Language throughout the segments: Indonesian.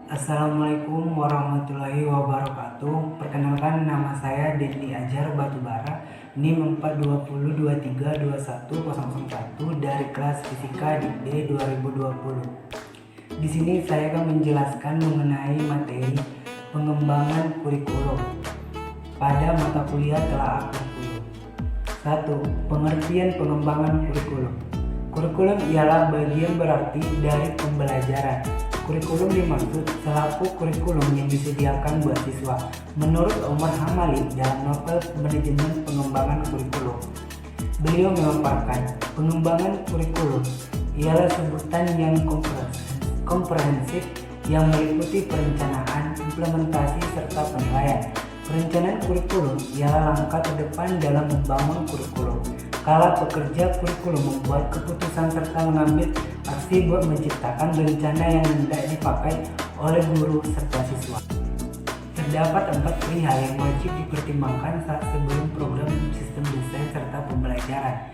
Assalamualaikum warahmatullahi wabarakatuh. Perkenalkan, nama saya Dendi Ajar Batubara, NIM 420232101 dari kelas Fisika D 2020. Di sini saya akan menjelaskan mengenai materi pengembangan kurikulum pada mata kuliah telah kurikulum. 1. Pengertian pengembangan kurikulum. Kurikulum ialah bagian berarti dari pembelajaran. Kurikulum dimaksud selaku kurikulum yang disediakan buat siswa. Menurut Omar Hamali dalam novel Manajemen Pengembangan Kurikulum, beliau memaparkan pengembangan kurikulum ialah sebutan yang komprehensif yang meliputi perencanaan, implementasi, serta penilaian. Perencanaan kurikulum ialah langkah terdepan dalam membangun kurikulum. Kala pekerja kurikulum membuat keputusan serta mengambil aksi buat menciptakan rencana yang hendak dipakai oleh guru serta siswa. Terdapat 4 perihal yang wajib dipertimbangkan saat sebelum program sistem desain serta pembelajaran.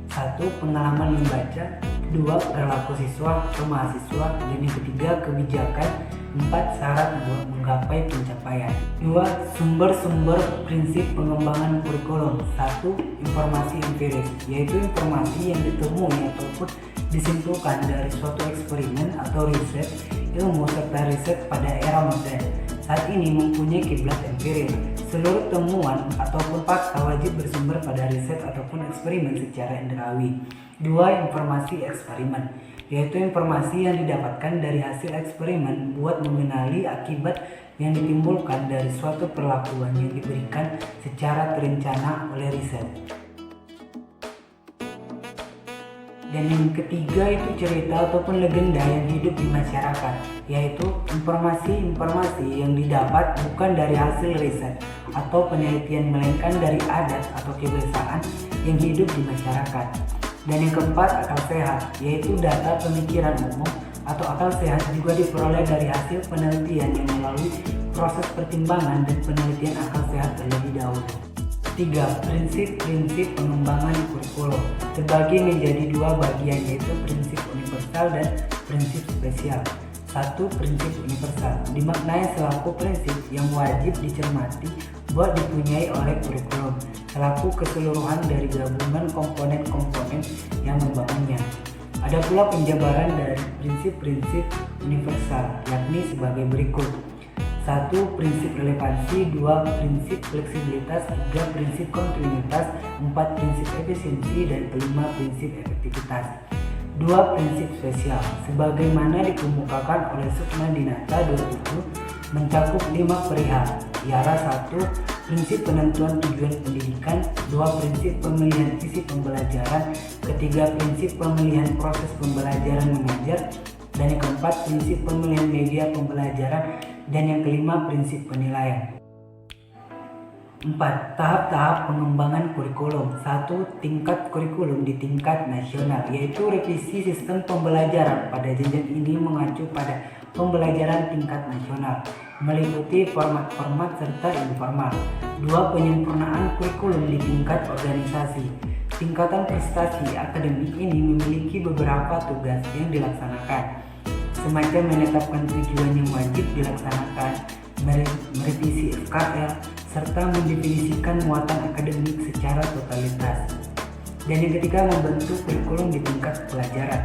1. Pengalaman membaca. 2. Perilaku siswa atau mahasiswa. Dan yang ketiga, kebijakan. 4. Syarat buat menggapai pencapaian. 2. Sumber-sumber prinsip pengembangan kurikulum. 1. Informasi empiris, yaitu informasi yang ditemui ataupun disimpulkan dari suatu eksperimen atau riset ilmu serta riset pada era modern. Saat ini mempunyai kiblat empiris. Seluruh temuan ataupun fakta wajib bersumber pada riset ataupun eksperimen secara indrawi. 2. Informasi eksperimen, yaitu informasi yang didapatkan dari hasil eksperimen buat mengenali akibat yang ditimbulkan dari suatu perlakuan yang diberikan secara terencana oleh riset. Dan yang ketiga itu cerita ataupun legenda yang hidup di masyarakat, yaitu informasi-informasi yang didapat bukan dari hasil riset atau penelitian melainkan dari adat atau kebiasaan yang hidup di masyarakat. Dan yang keempat, akal sehat, yaitu data pemikiran umum atau akal sehat juga diperoleh dari hasil penelitian yang melalui proses pertimbangan dan penelitian akal sehat terlebih dahulu. 3. Prinsip-prinsip pengembangan kurikulum terbagi menjadi 2 bagian, yaitu prinsip universal dan prinsip spesial. 1. Prinsip universal dimaknai selaku prinsip yang wajib dicermati buat dipunyai oleh kurikulum selaku keseluruhan dari gabungan komponen-komponen yang membangunnya. Ada pula penjabaran dari prinsip-prinsip universal, yakni sebagai berikut. 1. Prinsip relevansi. 2. Prinsip fleksibilitas. 3. Prinsip kontinuitas. 4. Prinsip efisiensi. Dan 5. Prinsip efektivitas. 2. Prinsip spesial sebagaimana dikemukakan oleh Sukma Dinata 27 mencakup 5 perihal, ialah 1. Prinsip penentuan tujuan pendidikan. 2. Prinsip pemilihan isi pembelajaran. 3. Prinsip pemilihan proses pembelajaran mengajar. Dan yang keempat, prinsip pemilihan media pembelajaran. Dan yang kelima, prinsip penilaian. 4. Tahap-tahap pengembangan kurikulum. 1. Tingkat kurikulum di tingkat nasional, yaitu revisi sistem pembelajaran pada jenjang ini mengacu pada pembelajaran tingkat nasional, meliputi format-format serta informal. 2. Penyempurnaan kurikulum di tingkat organisasi. Tingkatan prestasi akademik ini memiliki beberapa tugas yang dilaksanakan, semacam menetapkan tujuan yang wajib dilaksanakan, merevisi FKL, serta mendefinisikan muatan akademik secara totalitas. Dan yang ketiga, membentuk kurikulum di tingkat pelajaran,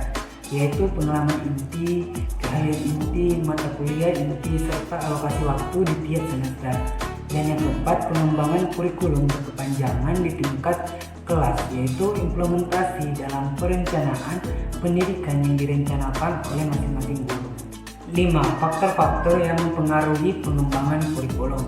yaitu pengalaman inti, keahlian inti, mata kuliah inti, serta alokasi waktu di tiap semester. Dan yang keempat, pengembangan kurikulum berkepanjangan di tingkat kelas, yaitu implementasi dalam perencanaan pendidikan yang direncanakan oleh masing-masing guru. 5. Faktor-faktor yang mempengaruhi pengembangan kurikulum.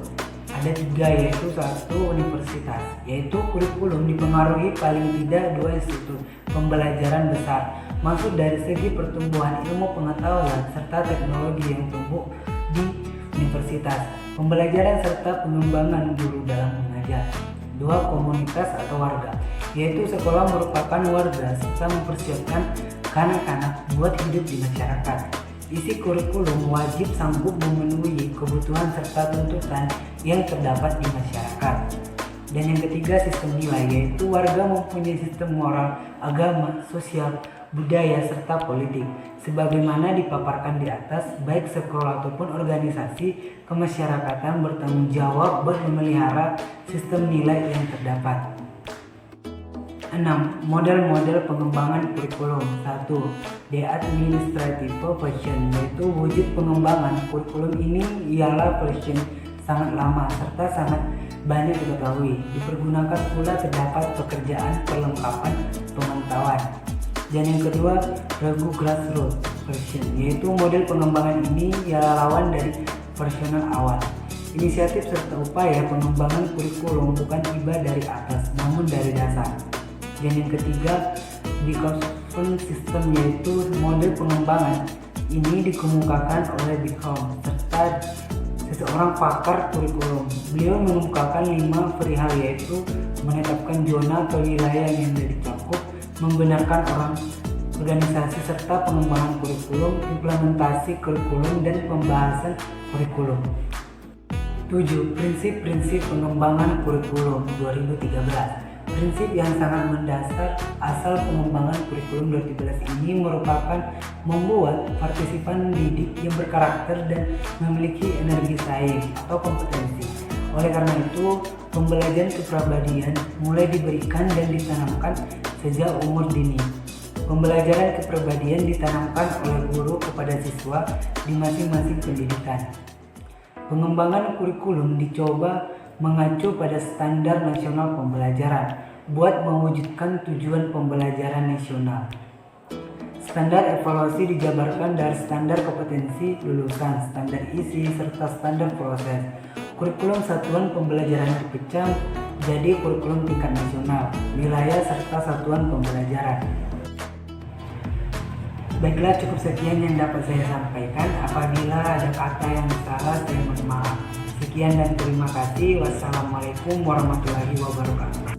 Ada 3, yaitu 1. Universitas, yaitu kurikulum dipengaruhi paling tidak 2 institut pembelajaran besar, maksud dari segi pertumbuhan ilmu pengetahuan serta teknologi yang tumbuh di universitas, pembelajaran serta pengembangan guru dalam mengajar. 2. Komunitas atau warga, yaitu sekolah merupakan warga serta mempersiapkan kanak-kanak buat hidup di masyarakat. Isi kurikulum wajib sanggup memenuhi kebutuhan serta tuntutan yang terdapat di masyarakat. Dan yang ketiga, sistem nilai, yaitu warga mempunyai sistem moral, agama, sosial, budaya, serta politik. Sebagaimana dipaparkan di atas, baik sekolah ataupun organisasi kemasyarakatan bertanggung jawab buat memelihara sistem nilai yang terdapat. 6. Model-model pengembangan kurikulum. 1. The administrative version, yaitu wujud pengembangan kurikulum ini ialah version sangat lama serta sangat banyak diketahui. Dipergunakan pula terdapat pekerjaan perlengkapan pemantauan. Dan yang kedua, regu grassroots version, yaitu model pengembangan ini ialah lawan dari versional awal. Inisiatif serta upaya pengembangan kurikulum bukan tiba dari atas, namun dari dasar. Dan yang ketiga, Bickham system, yaitu model pengembangan ini dikemukakan oleh Bickham serta seseorang pakar kurikulum. Beliau mengemukakan 5 perihal, yaitu menetapkan zona atau wilayah yang dicakup, membenarkan organisasi serta pengembangan kurikulum, implementasi kurikulum, dan pembahasan kurikulum. 7. Prinsip-prinsip pengembangan kurikulum 2013. Prinsip yang sangat mendasar asal pengembangan kurikulum 2013 ini merupakan membuat partisipan didik yang berkarakter dan memiliki energi saing atau kompetensi. Oleh karena itu, pembelajaran kepribadian mulai diberikan dan ditanamkan sejak umur dini. Pembelajaran kepribadian ditanamkan oleh guru kepada siswa di masing-masing pendidikan. Pengembangan kurikulum dicoba mengacu pada standar nasional pembelajaran buat mewujudkan tujuan pembelajaran nasional. Standar evaluasi dijabarkan dari standar kompetensi lulusan, standar isi, serta standar proses. Kurikulum satuan pembelajaran dipecah jadi kurikulum tingkat nasional, wilayah, serta satuan pembelajaran. Baiklah, cukup sekian yang dapat saya sampaikan. Apabila ada kata yang salah, saya mohon maaf. Sekian dan terima kasih. Wassalamualaikum warahmatullahi wabarakatuh.